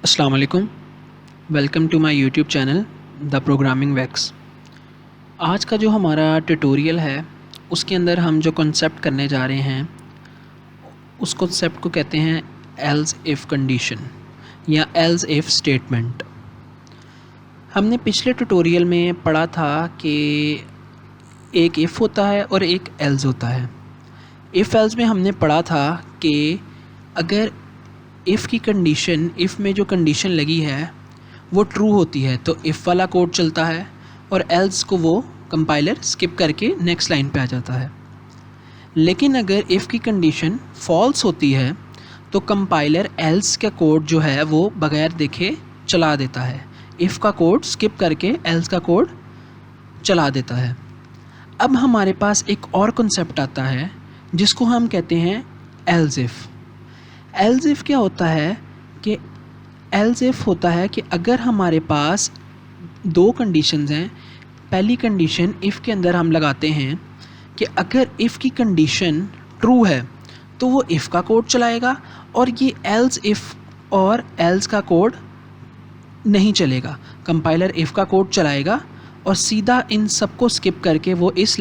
अस्सलाम वालेकुम। Welcome to my YouTube channel the programming wax. आज का जो हमारा ट्यूटोरियल है उसके अंदर हम जो कॉन्सेप्ट करने जा रहे हैं उस कॉन्सेप्ट को कहते हैं एल्स इफ़ कंडीशन या एल्स इफ़ स्टेटमेंट। हमने पिछले ट्यूटोरियल में पढ़ा था कि एक इफ़ होता है और एक एल्स होता है। इफ़ एल्स में हमने पढ़ा था कि अगर इफ़ की कंडीशन, इफ़ में जो कंडीशन लगी है वो ट्रू होती है तो इफ़ वाला कोड चलता है और एल्स को वो कंपाइलर स्किप करके नेक्स्ट लाइन पे आ जाता है। लेकिन अगर इफ़ की कंडीशन फॉल्स होती है तो कंपाइलर एल्स का कोड जो है वो बगैर देखे चला देता है, इफ़ का कोड स्किप करके एल्स का कोड चला देता है। अब हमारे पास एक और कॉन्सेप्ट आता है जिसको हम कहते हैं एल्स इफ़। एल्स इफ़ क्या होता है कि एल्स इफ़ होता है कि अगर हमारे पास दो कंडीशंस हैं। पहली कंडीशन इफ़ के अंदर हम लगाते हैं कि अगर इफ़ की कंडीशन ट्रू है तो वो इफ़ का कोड चलाएगा और ये एल्स इफ़ और एल्स का कोड नहीं चलेगा। कंपाइलर इफ़ का कोड चलाएगा और सीधा इन सबको स्किप करके वो इस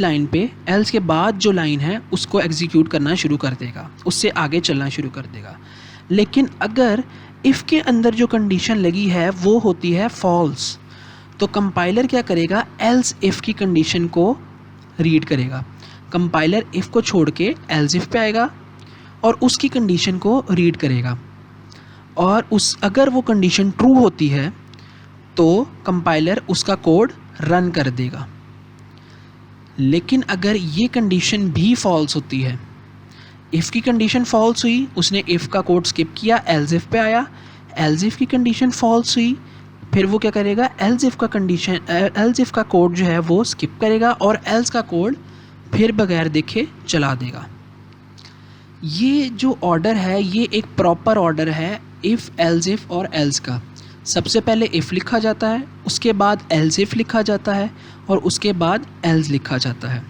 लाइन पे एल्स के बाद जो लाइन है उसको एग्जीक्यूट करना शुरू कर देगा, उससे आगे चलना शुरू कर देगा। लेकिन अगर इफ़ के अंदर जो कंडीशन लगी है वो होती है फॉल्स, तो कंपाइलर क्या करेगा, एल्स इफ़ की कंडीशन को रीड करेगा। कंपाइलर इफ़ को छोड़ के एल्स इफ़ पे आएगा और उसकी कंडीशन को रीड करेगा और अगर वो कंडीशन ट्रू होती है तो कंपाइलर उसका कोड रन कर देगा। लेकिन अगर ये कंडीशन भी फॉल्स होती है, इफ़ की कंडीशन फॉल्स हुई, उसने इफ़ का कोड स्किप किया, एल्स इफ़ पे आया, एल्स इफ़ की कंडीशन फॉल्स हुई, फिर वो क्या करेगा, एल्स इफ़ का कोड जो है वो स्किप करेगा और एल्स का कोड फिर बगैर देखे चला देगा। ये जो ऑर्डर है ये एक प्रॉपर ऑर्डर है इफ़, एल्स इफ़ और एल्स का। सबसे पहले इफ़ लिखा जाता है, उसके बाद एल्स इफ़ लिखा जाता है और उसके बाद एल्स लिखा जाता है।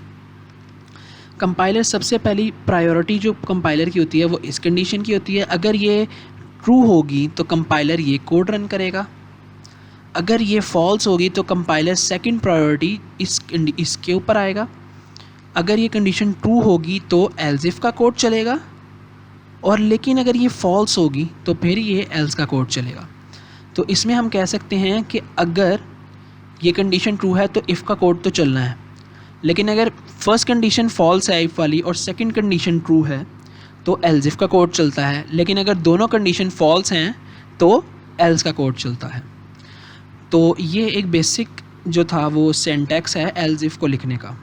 कंपाइलर सबसे पहली प्रायोरिटी जो कंपाइलर की होती है वो इस कंडीशन की होती है, अगर ये ट्रू होगी तो कंपाइलर ये कोड रन करेगा। अगर ये फॉल्स होगी तो कंपाइलर सेकंड प्रायोरिटी इसके ऊपर आएगा। अगर ये कंडीशन ट्रू होगी तो एल्स इफ़ का कोड चलेगा और लेकिन अगर ये फॉल्स होगी तो फिर ये एल्स का कोड चलेगा। तो इसमें हम कह सकते हैं कि अगर ये कंडीशन ट्रू है तो इफ़ का कोड तो चलना है, लेकिन अगर फर्स्ट कंडीशन फॉल्स है इफ़ वाली और सेकंड कंडीशन ट्रू है तो एल्स इफ़ का कोड चलता है। लेकिन अगर दोनों कंडीशन फॉल्स हैं तो एल्स का कोड चलता है। तो ये एक बेसिक जो था वो सिंटैक्स है एल्स इफ़ को लिखने का।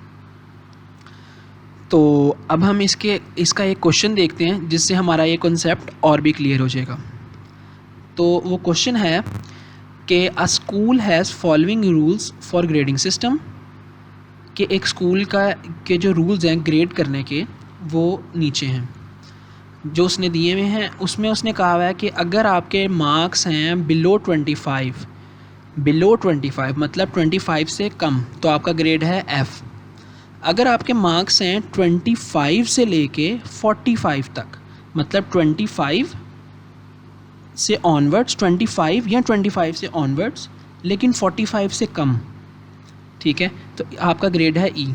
तो अब हम इसका एक क्वेश्चन देखते हैं जिससे हमारा ये कॉन्सेप्ट और भी क्लियर हो जाएगा। तो वो क्वेश्चन है कि अ school has following rules for grading system, कि एक स्कूल के जो रूल्स हैं ग्रेड करने के वो नीचे हैं जो उसने दिए हुए हैं। उसमें उसने कहा हुआ है कि अगर आपके मार्क्स हैं बिलो 25 मतलब 25 से कम तो आपका ग्रेड है F। अगर आपके मार्क्स हैं 25 से लेके 45 तक मतलब 25 से ऑनवर्ड्स, 25 या 25 से ऑनवर्ड्स लेकिन 45 से कम, ठीक है, तो आपका ग्रेड है E।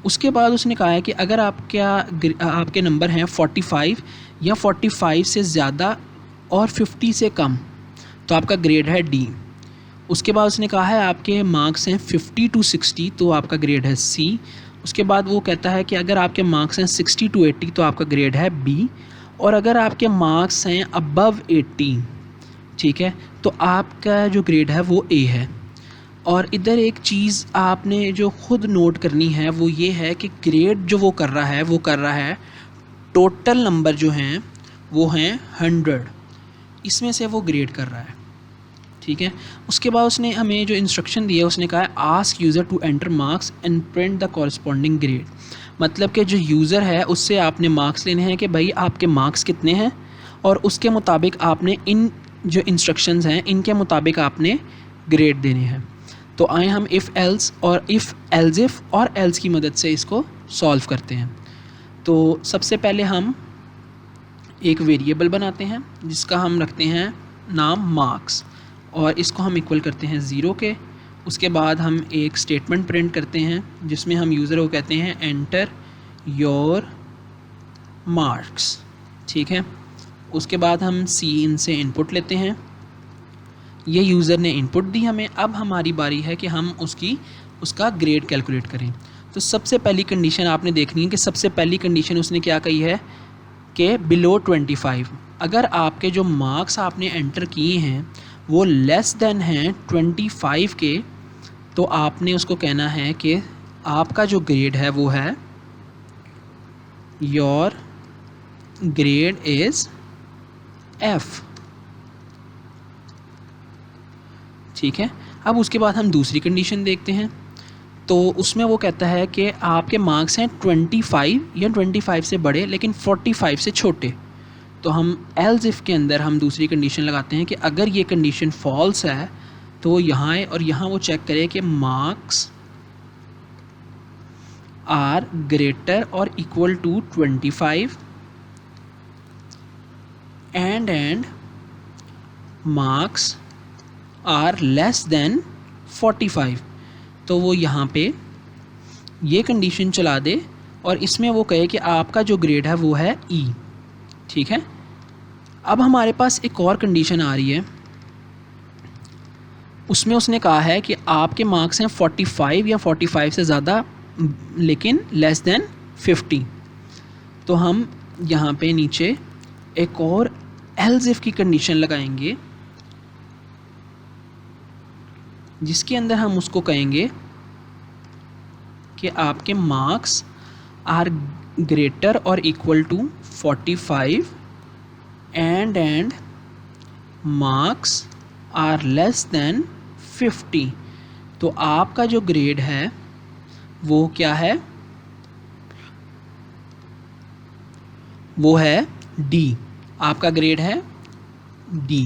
उसके बाद उसने कहा है कि अगर आपके नंबर हैं 45 या 45 से ज़्यादा और 50 से कम तो आपका ग्रेड है D। उसके बाद उसने कहा है आपके मार्क्स हैं 50 to 60 तो आपका ग्रेड है C। उसके बाद वो कहता है कि अगर आपके मार्क्स हैं 60 to 80 तो आपका ग्रेड है B। और अगर आपके मार्क्स हैं अबव 80, ठीक है, तो आपका जो ग्रेड है वो A है। और इधर एक चीज़ आपने जो ख़ुद नोट करनी है वो ये है कि ग्रेड जो वो कर रहा है टोटल नंबर जो हैं वो हैं 100, इसमें से वो ग्रेड कर रहा है, ठीक है। उसके बाद उसने हमें जो इंस्ट्रक्शन दिया उसने कहा है ask user to enter marks and print the corresponding grade. मतलब कि जो यूज़र है उससे आपने मार्क्स लेने हैं कि भाई आपके मार्क्स कितने हैं और उसके मुताबिक आपने इन जो इंस्ट्रक्शंस हैं इनके मुताबिक आपने ग्रेड देने हैं। तो आए हम इफ़ एल्स और एल्स इफ़ और एल्स की मदद से इसको सॉल्व करते हैं। तो सबसे पहले हम एक वेरिएबल बनाते हैं जिसका हम रखते हैं नाम मार्क्स, और इसको हम इक्वल करते हैं 0 के। उसके बाद हम एक स्टेटमेंट प्रिंट करते हैं जिसमें हम यूज़र को कहते हैं एंटर योर मार्क्स, ठीक है। उसके बाद हम इन से इनपुट लेते हैं, ये यूज़र ने इनपुट दी हमें। अब हमारी बारी है कि हम उसका ग्रेड कैलकुलेट करें। तो सबसे पहली कंडीशन आपने देखनी है कि सबसे पहली कंडीशन उसने क्या कही है कि बिलो 25। अगर आपके जो मार्क्स आपने एंटर किए हैं वो लेस देन हैं 25 के, तो आपने उसको कहना है कि आपका जो ग्रेड है वो है योर ग्रेड इज़ F, ठीक है। अब उसके बाद हम दूसरी कंडीशन देखते हैं। तो उसमें वो कहता है कि आपके मार्क्स हैं 25 या 25 से बड़े लेकिन 45 से छोटे। तो हम एल्स इफ़ के अंदर हम दूसरी कंडीशन लगाते हैं कि अगर ये कंडीशन फॉल्स है तो यहाँ आए और यहाँ वो चेक करे कि मार्क्स आर ग्रेटर और equal to 25 and marks are less than 45। तो वो यहाँ पे ये कंडीशन चला दे और इसमें वो कहे कि आपका जो ग्रेड है वो है E, ठीक है। अब हमारे पास एक और कंडीशन आ रही है, उसमें उसने कहा है कि आपके मार्क्स हैं 45 या 45 से ज़्यादा लेकिन लेस देन 50। तो हम यहाँ पे नीचे एक और एल्स इफ की कंडीशन लगाएंगे जिसके अंदर हम उसको कहेंगे कि आपके मार्क्स आर ग्रेटर और equal to 45 and marks are less than 50। तो आपका जो ग्रेड है वो क्या है, वो है D। आपका ग्रेड है D,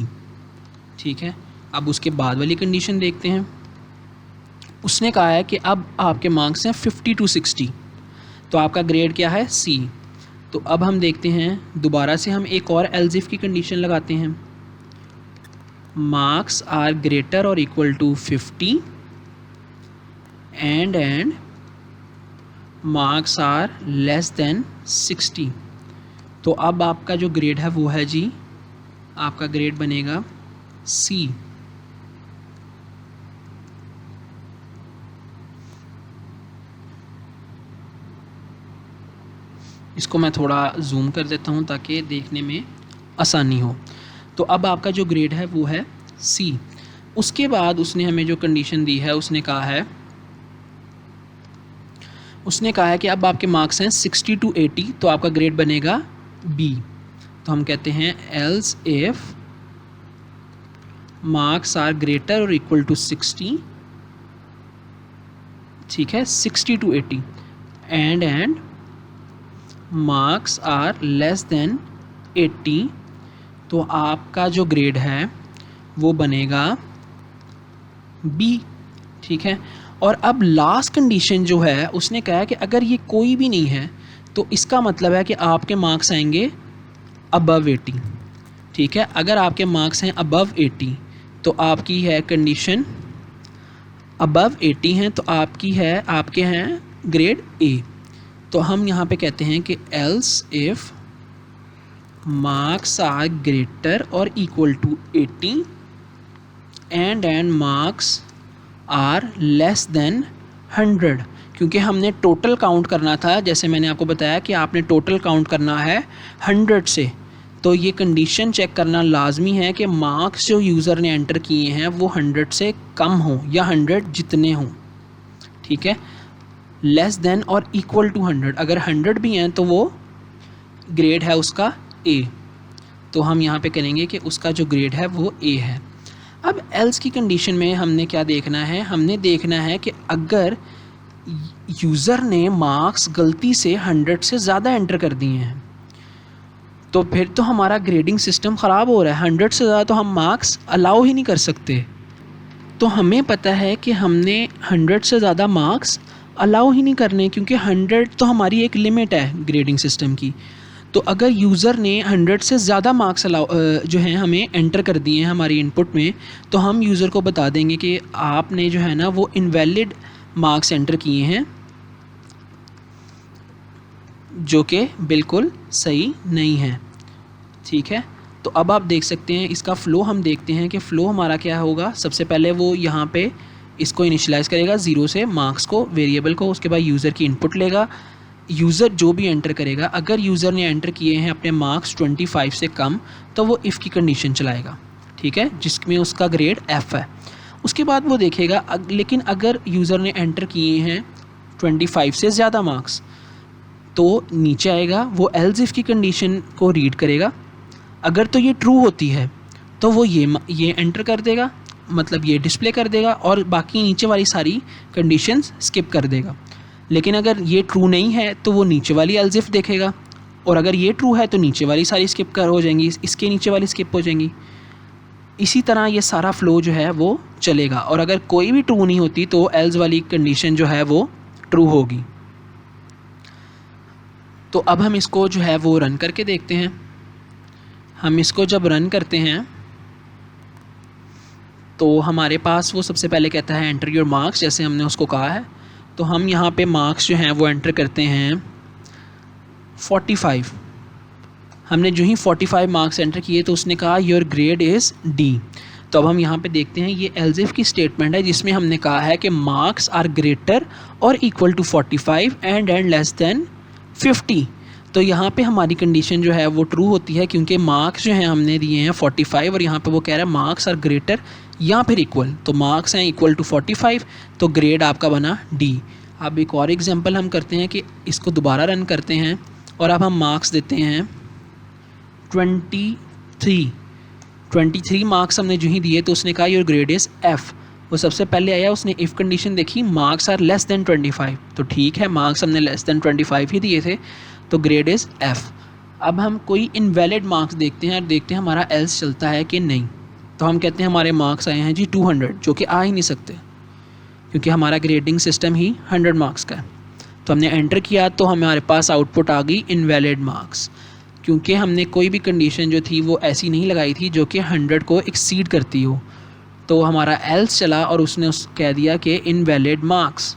ठीक है। अब उसके बाद वाली कंडीशन देखते हैं। उसने कहा है कि अब आपके मार्क्स हैं 50 to 60, तो आपका ग्रेड क्या है C। तो अब हम देखते हैं, दोबारा से हम एक और एल्स इफ की कंडीशन लगाते हैं। मार्क्स आर ग्रेटर और equal to 50 and marks are less than 60। तो अब आपका जो ग्रेड है वो है जी, आपका ग्रेड बनेगा C। इसको मैं थोड़ा जूम कर देता हूँ ताकि देखने में आसानी हो। तो अब आपका जो ग्रेड है वो है C। उसके बाद उसने हमें जो कंडीशन दी है उसने कहा है कि अब आपके मार्क्स हैं 60 to 80, तो आपका ग्रेड बनेगा B। तो हम कहते हैं else if marks are greater और इक्वल टू 60, ठीक है, 60 to 80 and marks are less than 80, तो आपका जो ग्रेड है वो बनेगा B, ठीक है। और अब लास्ट कंडीशन जो है उसने कहा है कि अगर ये कोई भी नहीं है तो इसका मतलब है कि आपके मार्क्स आएंगे अबव 80, ठीक है। अगर आपके मार्क्स हैं अबव 80 तो आपकी है कंडीशन अबव 80 हैं तो आपके हैं ग्रेड A। तो हम यहाँ पे कहते हैं कि else if marks are greater और equal to 80 and marks are less than 100, क्योंकि हमने टोटल काउंट करना था। जैसे मैंने आपको बताया कि आपने टोटल काउंट करना है 100 से, तो ये कंडीशन चेक करना लाजमी है कि मार्क्स जो यूज़र ने एंटर किए हैं वो 100 से कम हों या 100 जितने हों, ठीक है। लेस देन और इक्वल टू 100, अगर 100 भी हैं तो वो ग्रेड है उसका A। तो हम यहाँ पे करेंगे कि उसका जो ग्रेड है वो A है। अब एल्स की कंडीशन में हमने क्या देखना है, हमने देखना है कि अगर यूज़र ने मार्क्स गलती से 100 से ज़्यादा एंटर कर दिए हैं तो फिर तो हमारा ग्रेडिंग सिस्टम ख़राब हो रहा है। 100 से ज़्यादा तो हम मार्क्स अलाउ ही नहीं कर सकते। तो हमें पता है कि हमने 100 से ज़्यादा मार्क्स अलाउ ही नहीं करने, क्योंकि 100 तो हमारी एक लिमिट है ग्रेडिंग सिस्टम की। तो अगर यूज़र ने 100 से ज़्यादा मार्क्स जो हैं हमें एंटर कर दिए हैं हमारी इनपुट में, तो हम यूज़र को बता देंगे कि आपने जो है ना वो इनवैलिड मार्क्स एंटर किए हैं, जो कि बिल्कुल सही नहीं है। ठीक है, तो अब आप देख सकते हैं इसका फ़्लो हम देखते हैं कि फ़्लो हमारा क्या होगा। सबसे पहले वो यहाँ पे इसको इनिशियलाइज़ करेगा 0 से मार्क्स को, वेरिएबल को, उसके बाद यूज़र की इनपुट लेगा। यूज़र जो भी एंटर करेगा, अगर यूज़र ने एंटर किए हैं अपने मार्क्स 25 से कम, तो वो इफ़ की कंडीशन चलाएगा, ठीक है, जिसमें उसका ग्रेड F है। उसके बाद वो देखेगा लेकिन अगर यूज़र ने एंटर किए हैं 25 से ज़्यादा मार्क्स, तो नीचे आएगा, वो एल्स इफ़ की कंडीशन को रीड करेगा। अगर तो ये ट्रू होती है तो वो ये एंटर कर देगा, मतलब ये डिस्प्ले कर देगा, और बाकी नीचे वाली सारी कंडीशंस स्किप कर देगा। लेकिन अगर ये ट्रू नहीं है तो वो नीचे वाली एल्स इफ देखेगा, और अगर ये ट्रू है तो नीचे वाली सारी स्किप हो जाएंगी, इसके नीचे वाली स्किप हो जाएंगी। इसी तरह ये सारा फ़्लो जो है वो चलेगा, और अगर कोई भी ट्रू नहीं होती तो एल्स वाली कंडीशन जो है वो ट्रू होगी। तो अब हम इसको जो है वो रन करके देखते हैं। हम इसको जब रन करते हैं तो हमारे पास वो सबसे पहले कहता है एंटर योर मार्क्स, जैसे हमने उसको कहा है। तो हम यहाँ पे मार्क्स जो हैं वो एंटर करते हैं 45। हमने जो ही 45 मार्क्स एंटर किए तो उसने कहा योर ग्रेड इज़ D। तो अब हम यहाँ पे देखते हैं, ये एल्स इफ की स्टेटमेंट है जिसमें हमने कहा है कि मार्क्स आर ग्रेटर और equal to 45 and less than 50। तो यहाँ पे हमारी कंडीशन जो है वो ट्रू होती है, क्योंकि मार्क्स जो हैं हमने दिए हैं 45 और यहाँ पे वो कह रहा है मार्क्स आर ग्रेटर या फिर इक्वल। तो मार्क्स हैं इक्वल टू 45, तो ग्रेड आपका बना D। अब एक और एग्जांपल हम करते हैं कि इसको दोबारा रन करते हैं, और अब हम मार्क्स देते हैं 23 मार्क्स हमने जो ही दिए तो उसने कहा योर ग्रेड इज़ F। वो सबसे पहले आया, उसने इफ़ कंडीशन देखी, मार्क्स आर लेस दैन 25, तो ठीक है, मार्क्स हमने लेस दैन 25 ही दिए थे, तो ग्रेड इज़ F। अब हम कोई इनवैलिड मार्क्स देखते हैं और देखते हैं हमारा एल्स चलता है कि नहीं। तो हम कहते हैं हमारे मार्क्स आए हैं जी 200, जो कि आ ही नहीं सकते क्योंकि हमारा ग्रेडिंग सिस्टम ही 100 मार्क्स का है। तो हमने एंटर किया तो हमारे पास आउटपुट आ गई इनवैलिड मार्क्स, क्योंकि हमने कोई भी कंडीशन जो थी वो ऐसी नहीं लगाई थी जो कि 100 को एक्सीड करती हो। तो हमारा एल्स चला और उसने कह दिया कि इनवैलिड मार्क्स।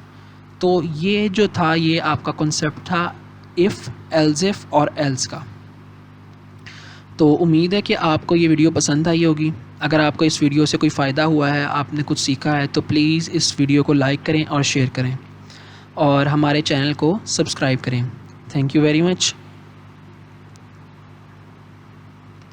तो ये जो था ये आपका कॉन्सेप्ट था इफ़, एल्स इफ और एल्स का। तो उम्मीद है कि आपको ये वीडियो पसंद आई होगी। अगर आपको इस वीडियो से कोई फ़ायदा हुआ है, आपने कुछ सीखा है, तो प्लीज़ इस वीडियो को लाइक करें और शेयर करें, और हमारे चैनल को सब्सक्राइब करें। Thank you very much.